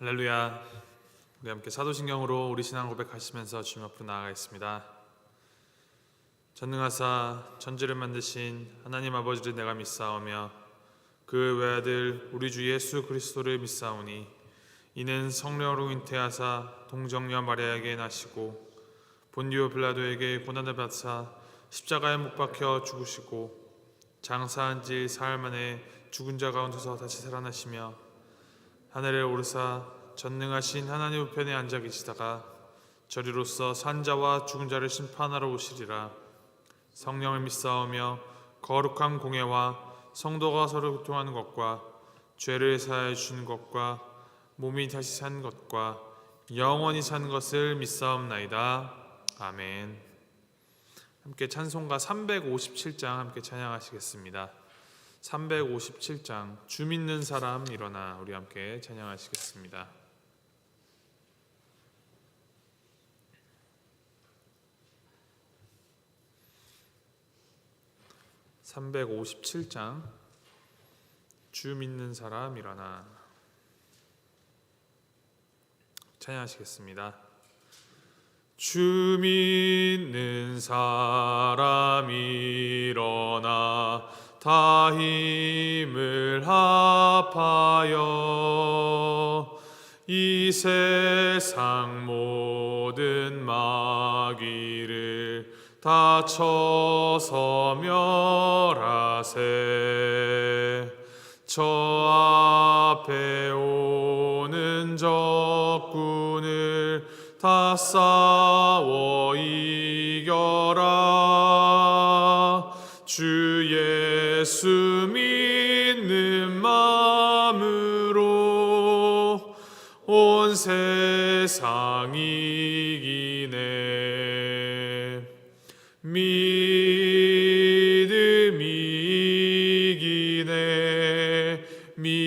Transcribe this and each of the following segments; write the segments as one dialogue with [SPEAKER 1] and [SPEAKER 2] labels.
[SPEAKER 1] 할렐루야. 우리 함께 사도신경으로 우리 신앙 고백하시면서 주님 앞으로 나아가겠습니다. 전능하사 천지를 만드신 하나님 아버지를 내가 믿사오며 그 외아들 우리 주 예수 그리스도를 믿사오니 이는 성령으로 잉태하사 동정녀 마리아에게 나시고 본디오 빌라도에게 고난을 받사 십자가에 못 박혀 죽으시고 장사한 지 사흘 만에 죽은 자 가운데서 다시 살아나시며 하늘에 오르사 전능하신 하나님 우편에 앉아 계시다가 저리로서 산자와 죽은 자를 심판하러 오시리라. 성령을 믿사오며 거룩한 공예와 성도가 서로 교통하는 것과 죄를 사하여 주는 것과 몸이 다시 사는 것과 영원히 사는 것을 믿사옵나이다. 아멘. 함께 찬송가 357장 함께 찬양하시겠습니다. 357장 주 믿는 사람 일어나, 우리 함께 찬양하시겠습니다. (357장) 주 믿는 사람 일어나 찬양하시겠습니다. 주 믿는 사람 일어나 다 힘을 합하여 이 세상 모든 마귀를 다 쳐서 멸하세. 저 앞에 오는 적군을 다 싸워 이겨라. 주 예수 믿는 마음으로 온 세상 이기네. 믿음이 이기네. 믿음이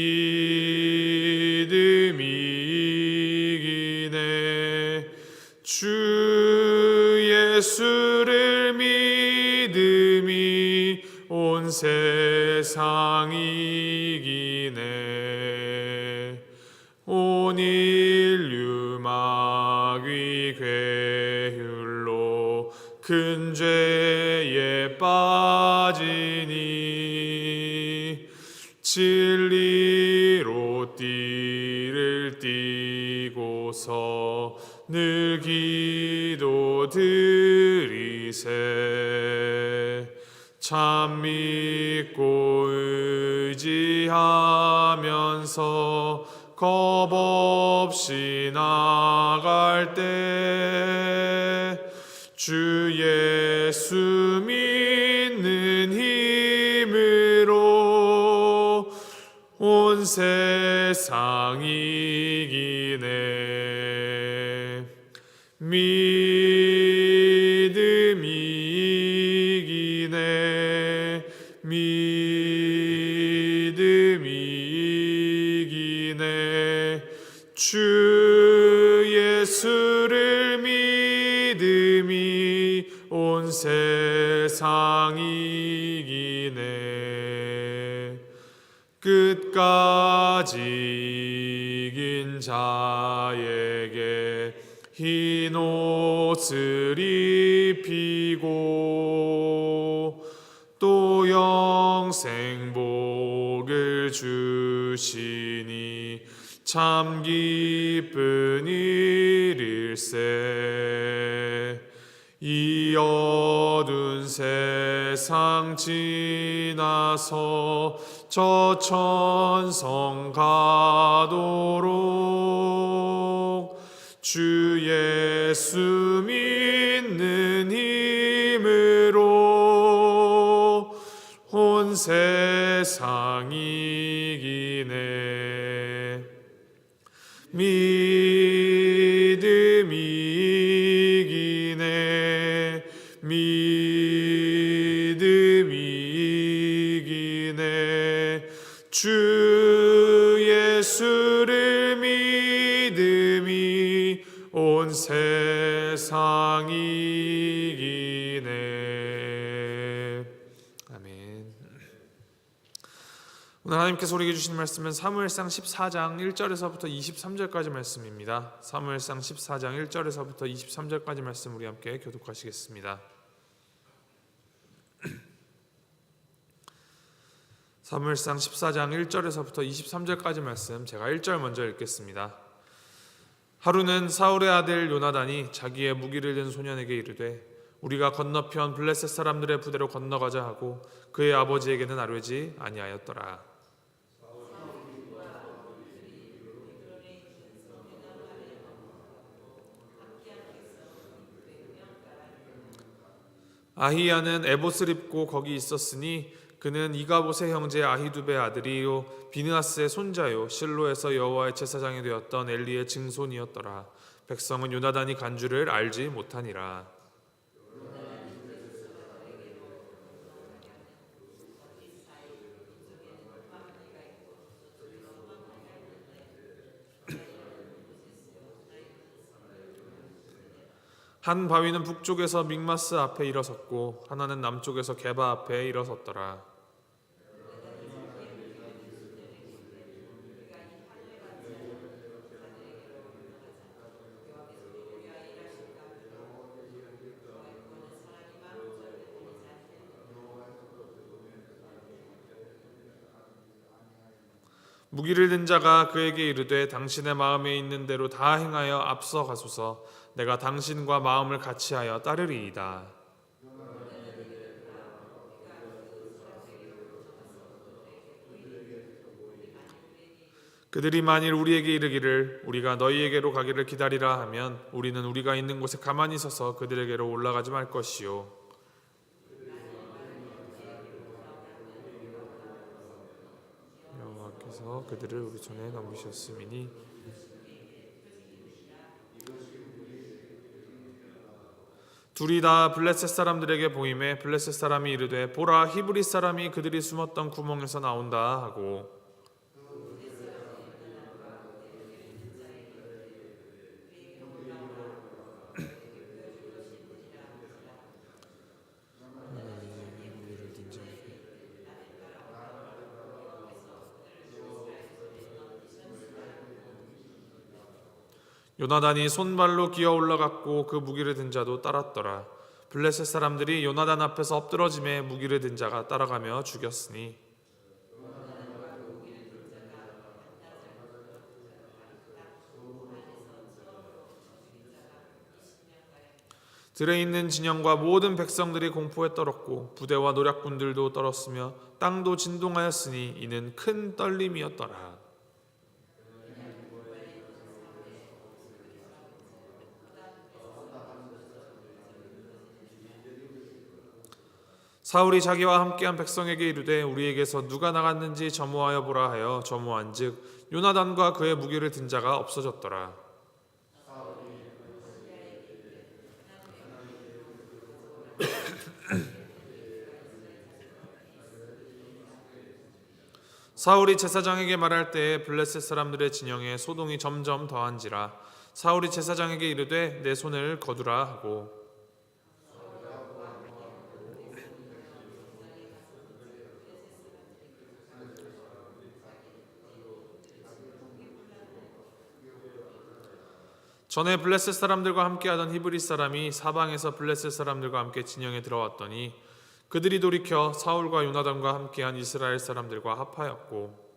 [SPEAKER 1] 이기네. 주 예수를 믿음이 온 세상 이기네. 온 인류 마귀 괴율로 큰 죄에 빠지니 진리로 띠를 띠고서 늘 기도 드리세. 참 믿고 의지하면서 겁 없이 나갈 때 주 예수 믿는 힘으로 온 세상 이기네. 믿음이 이기네. 믿음이 이기네. 주 예수를 믿음이 온 세상 이기네. 끝까지 이긴 자에게 흰 옷을 입히고 또 영생 복을 주시니 참 기쁜 일일세. 이 어두운 세상 지나서 저 천성 가도록 주 예수 믿는 힘으로 온 세상 이기네. 믿음이 이기네. 믿음이 이기네. 주 예수를 믿음이 온 세상 이기네. 아멘. 오늘 하나님께서 우리에게 주신 말씀은 사무엘상 14장 1절에서부터 23절까지 말씀입니다. 사무엘상 14장 1절에서부터 23절까지 말씀 우리 함께 교독하시겠습니다. 사무엘상 14장 1절에서부터 23절까지 말씀, 제가 1절 먼저 읽겠습니다. 하루는 사울의 아들 요나단이 자기의 무기를 든 소년에게 이르되 우리가 건너편 블레셋 사람들의 부대로 건너가자 하고 그의 아버지에게는 아뢰지 아니하였더라. 아히야는 에봇을 입고 거기 있었으니 그는 이가봇의 형제 아히두베의 아들이요 비느하스의 손자요 실로에서 여호와의 제사장이 되었던 엘리의 증손이었더라. 백성은 요나단이 간 줄을 알지 못하니라. 한 바위는 북쪽에서 믹마스 앞에 일어섰고 하나는 남쪽에서 게바 앞에 일어섰더라. 무기를 든 자가 그에게 이르되 당신의 마음에 있는 대로 다 행하여 앞서 가소서. 내가 당신과 마음을 같이하여 따르리이다. 그들이 만일 우리에게 이르기를 우리가 너희에게로 가기를 기다리라 하면 우리는 우리가 있는 곳에 가만히 서서 그들에게로 올라가지 말 것이요 여호와께서 그들을 우리 손에 넘기셨음이니 둘이 다 블레셋 사람들에게 보임에 블레셋 사람이 이르되 보라 히브리 사람이 그들이 숨었던 구멍에서 나온다 하고 요나단이 손발로 기어 올라갔고 그 무기를 든 자도 따랐더라. 블레셋 사람들이 요나단 앞에서 엎드러짐에 무기를 든 자가 따라가며 죽였으니 들에 있는 진영과 모든 백성들이 공포에 떨었고 부대와 노략군들도 떨었으며 땅도 진동하였으니 이는 큰 떨림이었더라. 사울이 자기와 함께한 백성에게 이르되 우리에게서 누가 나갔는지 점호하여 보라 하여 점호한즉 요나단과 그의 무기를 든 자가 없어졌더라. 사울이 제사장에게 말할 때에 블레셋 사람들의 진영에 소동이 점점 더한지라. 사울이 제사장에게 이르되 내 손을 거두라 하고 '전에 블레셋 사람들과 함께하던 히브리 사람이 사방에서 블레셋 사람들과 함께 진영에 들어왔더니 그들이 돌이켜 사울과 요나단과 함께한 이스라엘 사람들과 합하였고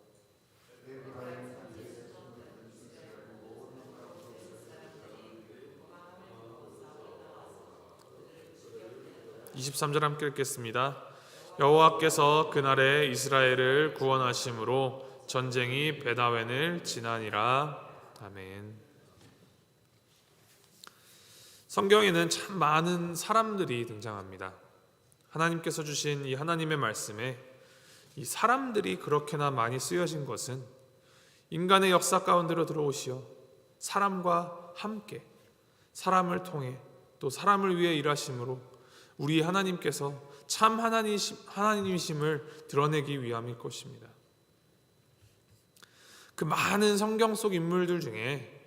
[SPEAKER 1] 23절 함께 읽겠습니다. 여호와께서 그날에 이스라엘을 구원하심으로 전쟁이 베다웬을 지나니라. 아멘. 성경에는 참 많은 사람들이 등장합니다. 하나님께서 주신 이 하나님의 말씀에 이 사람들이 그렇게나 많이 쓰여진 것은 인간의 역사 가운데로 들어오시어 사람과 함께 사람을 통해 또 사람을 위해 일하심으로 우리 하나님께서 참 하나님이심을 드러내기 위함일 것입니다. 그 많은 성경 속 인물들 중에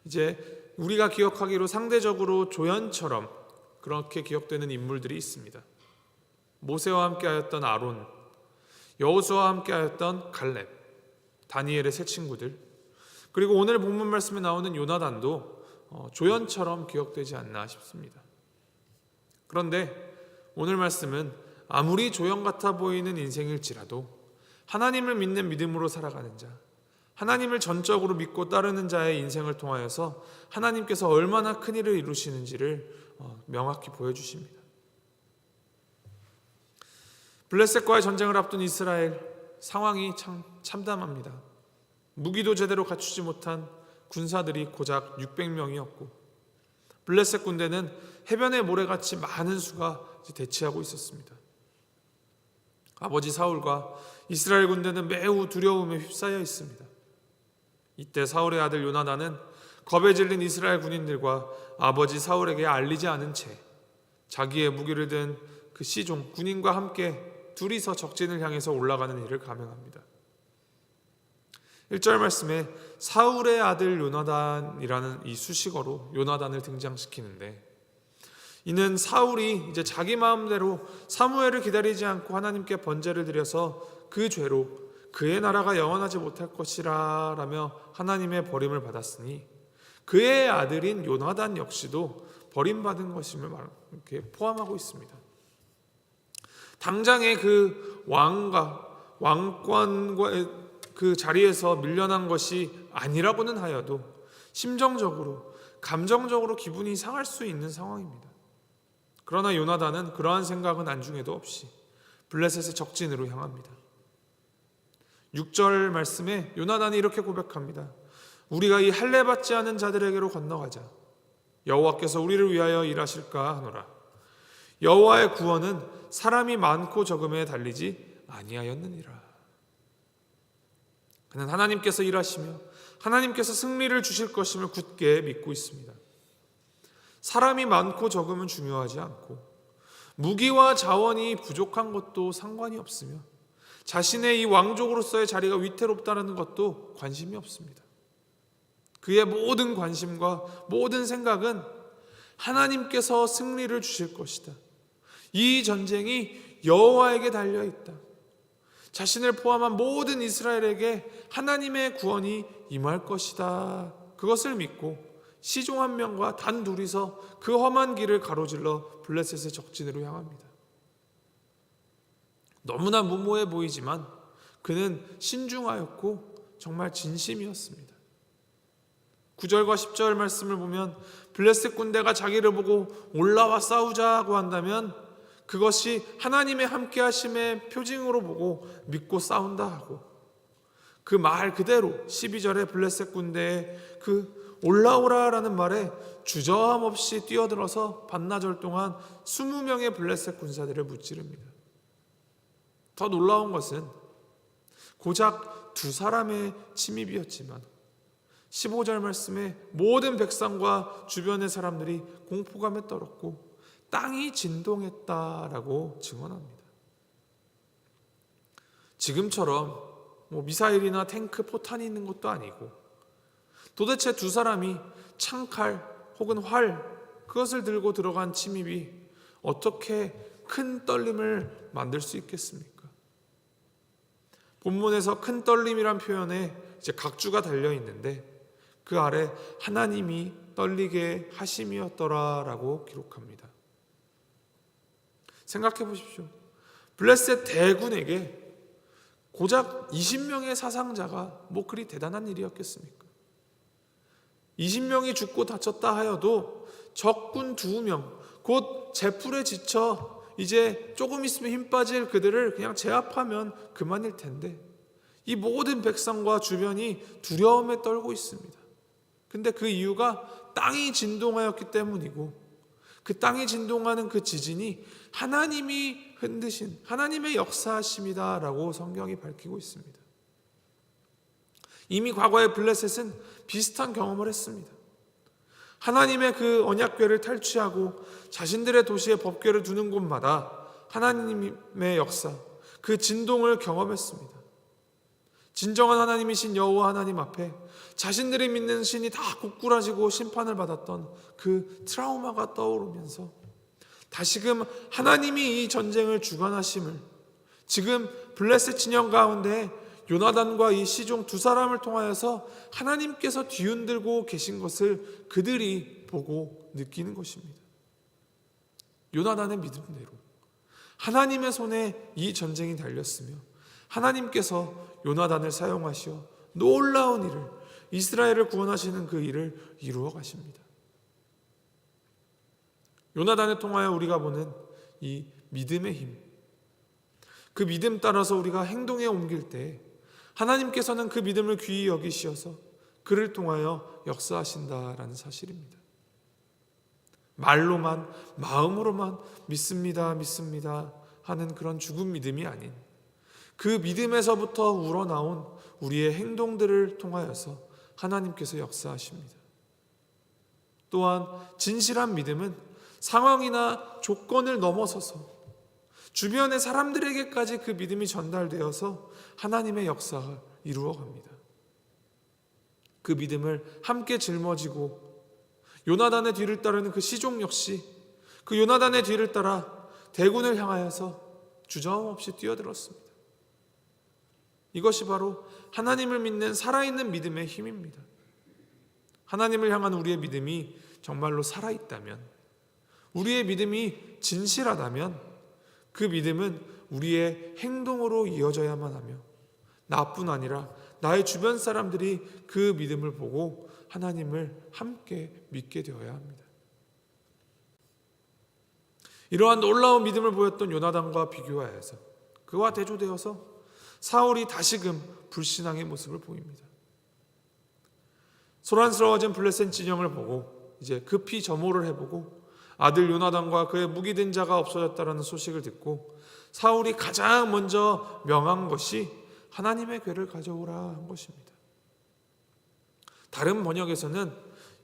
[SPEAKER 1] 이제 우리가 기억하기로 상대적으로 조연처럼 그렇게 기억되는 인물들이 있습니다. 모세와 함께하였던 아론, 여호수아와 함께하였던 갈렙, 다니엘의 세 친구들, 그리고 오늘 본문 말씀에 나오는 요나단도 조연처럼 기억되지 않나 싶습니다. 그런데 오늘 말씀은 아무리 조연 같아 보이는 인생일지라도 하나님을 믿는 믿음으로 살아가는 자, 하나님을 전적으로 믿고 따르는 자의 인생을 통하여서 하나님께서 얼마나 큰 일을 이루시는지를 명확히 보여주십니다. 블레셋과의 전쟁을 앞둔 이스라엘, 상황이 참 참담합니다. 무기도 제대로 갖추지 못한 군사들이 고작 600명이었고 블레셋 군대는 해변의 모래같이 많은 수가 대치하고 있었습니다. 아버지 사울과 이스라엘 군대는 매우 두려움에 휩싸여 있습니다. 이때 사울의 아들 요나단은 겁에 질린 이스라엘 군인들과 아버지 사울에게 알리지 않은 채 자기의 무기를 든 그 시종 군인과 함께 둘이서 적진을 향해서 올라가는 일을 감행합니다. 1절 말씀에 사울의 아들 요나단이라는 이 수식어로 요나단을 등장시키는데, 이는 사울이 이제 자기 마음대로 사무엘을 기다리지 않고 하나님께 번제를 드려서 그 죄로 그의 나라가 영원하지 못할 것이라 라며 하나님의 버림을 받았으니 그의 아들인 요나단 역시도 버림받은 것임을 이렇게 포함하고 있습니다. 당장의 그 왕권과 그 자리에서 밀려난 것이 아니라고는 하여도 심정적으로, 감정적으로 기분이 상할 수 있는 상황입니다. 그러나 요나단은 그러한 생각은 안중에도 없이 블레셋의 적진으로 향합니다. 6절 말씀에 요나단이 이렇게 고백합니다. 우리가 이 할례 받지 않은 자들에게로 건너가자. 여호와께서 우리를 위하여 일하실까 하노라. 여호와의 구원은 사람이 많고 적음에 달리지 아니하였느니라. 그는 하나님께서 일하시며 하나님께서 승리를 주실 것임을 굳게 믿고 있습니다. 사람이 많고 적음은 중요하지 않고 무기와 자원이 부족한 것도 상관이 없으며 자신의 이 왕족으로서의 자리가 위태롭다는 것도 관심이 없습니다. 그의 모든 관심과 모든 생각은 하나님께서 승리를 주실 것이다. 이 전쟁이 여호와에게 달려있다. 자신을 포함한 모든 이스라엘에게 하나님의 구원이 임할 것이다. 그것을 믿고 시종 한 명과 단 둘이서 그 험한 길을 가로질러 블레셋의 적진으로 향합니다. 너무나 무모해 보이지만 그는 신중하였고 정말 진심이었습니다. 9절과 10절 말씀을 보면 블레셋 군대가 자기를 보고 올라와 싸우자고 한다면 그것이 하나님의 함께하심의 표징으로 보고 믿고 싸운다 하고, 그 말 그대로 12절에 블레셋 군대의 그 올라오라라는 말에 주저함 없이 뛰어들어서 반나절 동안 20명의 블레셋 군사들을 무찌릅니다. 더 놀라운 것은 고작 2사람의 침입이었지만 15절 말씀에 모든 백성과 주변의 사람들이 공포감에 떨었고 땅이 진동했다라고 증언합니다. 지금처럼 미사일이나 탱크, 포탄이 있는 것도 아니고 도대체 2사람이 창칼 혹은 활, 그것을 들고 들어간 침입이 어떻게 큰 떨림을 만들 수 있겠습니까? 본문에서 큰 떨림이란 표현에 이제 각주가 달려 있는데 그 아래 하나님이 떨리게 하심이었더라라고 기록합니다. 생각해 보십시오. 블레셋 대군에게 고작 20명의 사상자가 그리 대단한 일이었겠습니까? 20명이 죽고 다쳤다 하여도 적군 2명, 곧 제풀에 지쳐 이제 조금 있으면 힘 빠질 그들을 그냥 제압하면 그만일 텐데 이 모든 백성과 주변이 두려움에 떨고 있습니다. 근데 그 이유가 땅이 진동하였기 때문이고, 그 땅이 진동하는 그 지진이 하나님이 흔드신 하나님의 역사하심이다라고 성경이 밝히고 있습니다. 이미 과거에 블레셋은 비슷한 경험을 했습니다. 하나님의 그 언약궤를 탈취하고 자신들의 도시에 법궤를 두는 곳마다 하나님의 역사, 그 진동을 경험했습니다. 진정한 하나님이신 여호와 하나님 앞에 자신들이 믿는 신이 다 고꾸라지고 심판을 받았던 그 트라우마가 떠오르면서 다시금 하나님이 이 전쟁을 주관하심을,
[SPEAKER 2] 지금 블레셋 진영 가운데 요나단과 이 시종 두 사람을 통하여서 하나님께서 뒤흔들고 계신 것을 그들이 보고 느끼는 것입니다. 요나단의 믿음대로 하나님의 손에 이 전쟁이 달렸으며 하나님께서 요나단을 사용하시어 놀라운 일을, 이스라엘을 구원하시는 그 일을 이루어 가십니다. 요나단을 통하여 우리가 보는 이 믿음의 힘, 그 믿음 따라서 우리가 행동에 옮길 때 하나님께서는 그 믿음을 귀히 여기시어서 그를 통하여 역사하신다라는 사실입니다. 말로만, 마음으로만 믿습니다, 믿습니다 하는 그런 죽은 믿음이 아닌 그 믿음에서부터 우러나온 우리의 행동들을 통하여서 하나님께서 역사하십니다. 또한 진실한 믿음은 상황이나 조건을 넘어서서 주변의 사람들에게까지 그 믿음이 전달되어서 하나님의 역사가 이루어갑니다. 그 믿음을 함께 짊어지고 요나단의 뒤를 따르는 그 시종 역시 그 요나단의 뒤를 따라 대군을 향하여서 주저함없이 뛰어들었습니다. 이것이 바로 하나님을 믿는 살아있는 믿음의 힘입니다. 하나님을 향한 우리의 믿음이 정말로 살아있다면, 우리의 믿음이 진실하다면 그 믿음은 우리의 행동으로 이어져야만 하며 나뿐 아니라 나의 주변 사람들이 그 믿음을 보고 하나님을 함께 믿게 되어야 합니다. 이러한 놀라운 믿음을 보였던 요나단과 비교하여서 그와 대조되어서 사울이 다시금 불신앙의 모습을 보입니다. 소란스러워진 블레셋 진영을 보고 이제 급히 점호를 해보고 아들 요나단과 그의 무기된 자가 없어졌다는 소식을 듣고 사울이 가장 먼저 명한 것이 하나님의 궤를 가져오라 한 것입니다. 다른 번역에서는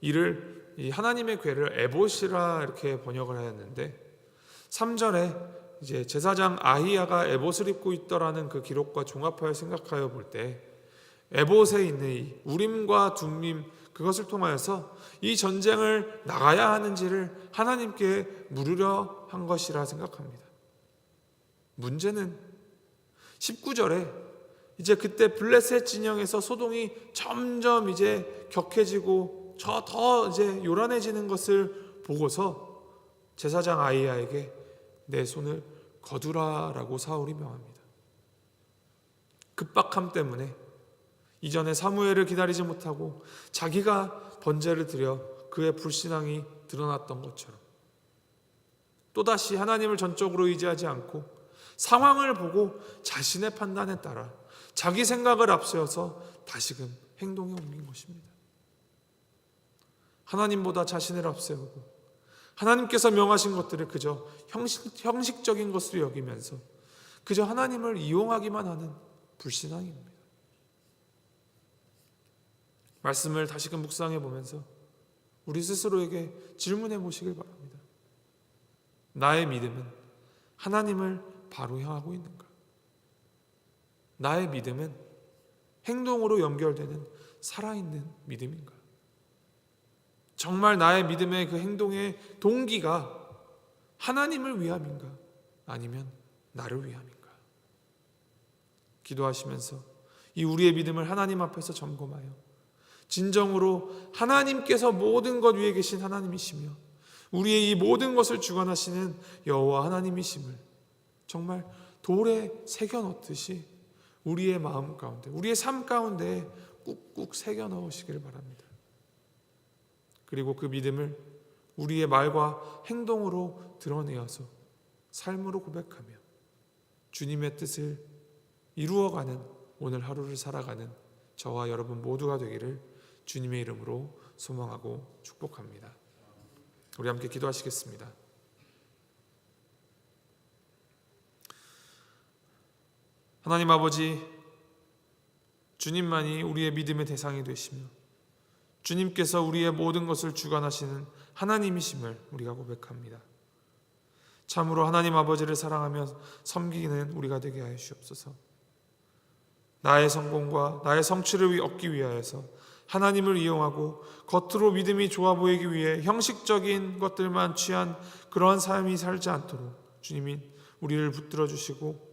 [SPEAKER 2] 이를 이 하나님의 궤를 에봇이라 이렇게 번역을 하였는데 3절에 이제 제사장 아히야가 에봇을 입고 있더라는 그 기록과 종합하여 생각하여 볼 때 에봇에 있는 이 우림과 둠림 그것을 통하여서 이 전쟁을 나가야 하는지를 하나님께 물으려 한 것이라 생각합니다. 문제는 19절에 이제 그때 블레셋 진영에서 소동이 점점 이제 격해지고 더 이제 요란해지는 것을 보고서 제사장 아히야에게 내 손을 거두라라고 사울이 명합니다. 급박함 때문에 이전에 사무엘을 기다리지 못하고 자기가 번제를 드려 그의 불신앙이 드러났던 것처럼 또다시 하나님을 전적으로 의지하지 않고 상황을 보고 자신의 판단에 따라 자기 생각을 앞세워서 다시금 행동에 옮긴 것입니다. 하나님보다 자신을 앞세우고 하나님께서 명하신 것들을 그저 형식적인 것으로 여기면서 그저 하나님을 이용하기만 하는 불신앙입니다. 말씀을 다시금 묵상해 보면서 우리 스스로에게 질문해 보시길 바랍니다. 나의 믿음은 하나님을 바로 향하고 있는가? 나의 믿음은 행동으로 연결되는 살아있는 믿음인가? 정말 나의 믿음의 그 행동의 동기가 하나님을 위함인가? 아니면 나를 위함인가? 기도하시면서 이 우리의 믿음을 하나님 앞에서 점검하여 진정으로 하나님께서 모든 것 위에 계신 하나님이시며 우리의 이 모든 것을 주관하시는 여호와 하나님이심을 정말 돌에 새겨 넣듯이 우리의 마음 가운데, 우리의 삶 가운데 꾹꾹 새겨 넣으시길 바랍니다. 그리고 그 믿음을 우리의 말과 행동으로 드러내어서 삶으로 고백하며 주님의 뜻을 이루어가는 오늘 하루를 살아가는 저와 여러분 모두가 되기를 주님의 이름으로 소망하고 축복합니다. 우리 함께 기도하시겠습니다. 하나님 아버지, 주님만이 우리의 믿음의 대상이 되시며 주님께서 우리의 모든 것을 주관하시는 하나님이심을 우리가 고백합니다. 참으로 하나님 아버지를 사랑하며 섬기는 우리가 되게 하여 주옵소서. 나의 성공과 나의 성취를 얻기 위하여서 하나님을 이용하고 겉으로 믿음이 좋아 보이기 위해 형식적인 것들만 취한 그러한 삶이 살지 않도록 주님이 우리를 붙들어 주시고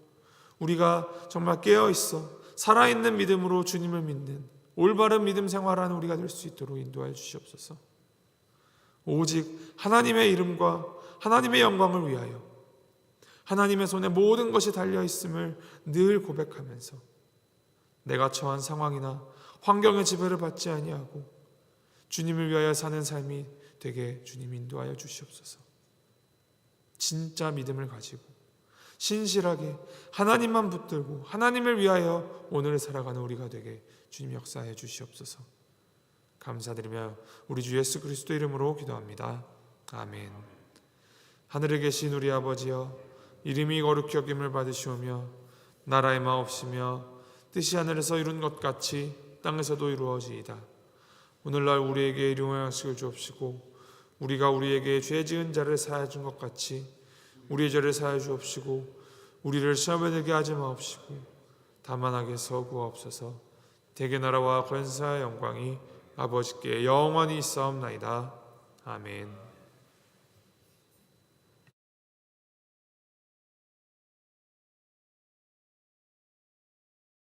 [SPEAKER 2] 우리가 정말 깨어있어 살아있는 믿음으로 주님을 믿는 올바른 믿음 생활하는 우리가 될 수 있도록 인도하여 주시옵소서. 오직 하나님의 이름과 하나님의 영광을 위하여 하나님의 손에 모든 것이 달려있음을 늘 고백하면서 내가 처한 상황이나 환경의 지배를 받지 아니하고 주님을 위하여 사는 삶이 되게 주님 인도하여 주시옵소서. 진짜 믿음을 가지고 신실하게 하나님만 붙들고 하나님을 위하여 오늘을 살아가는 우리가 되게 주님 역사해 주시옵소서. 감사드리며 우리 주 예수 그리스도 이름으로 기도합니다. 아멘. 하늘에 계신 우리 아버지여, 이름이 거룩히 여김을 받으시오며 나라의 마옵시며 뜻이 하늘에서 이룬 것 같이 땅에서도 이루어지이다. 오늘날 우리에게 일용할 양식을 주옵시고 우리가 우리에게 죄 지은 자를 사하여 준 것 같이 우리의 죄를 사하여 주옵시고 우리를 시험에 들게 하지 마옵시고 다만 악에서 구하옵소서. 대개 나라와 권세와 영광이 아버지께 영원히 있사옵나이다. 아멘.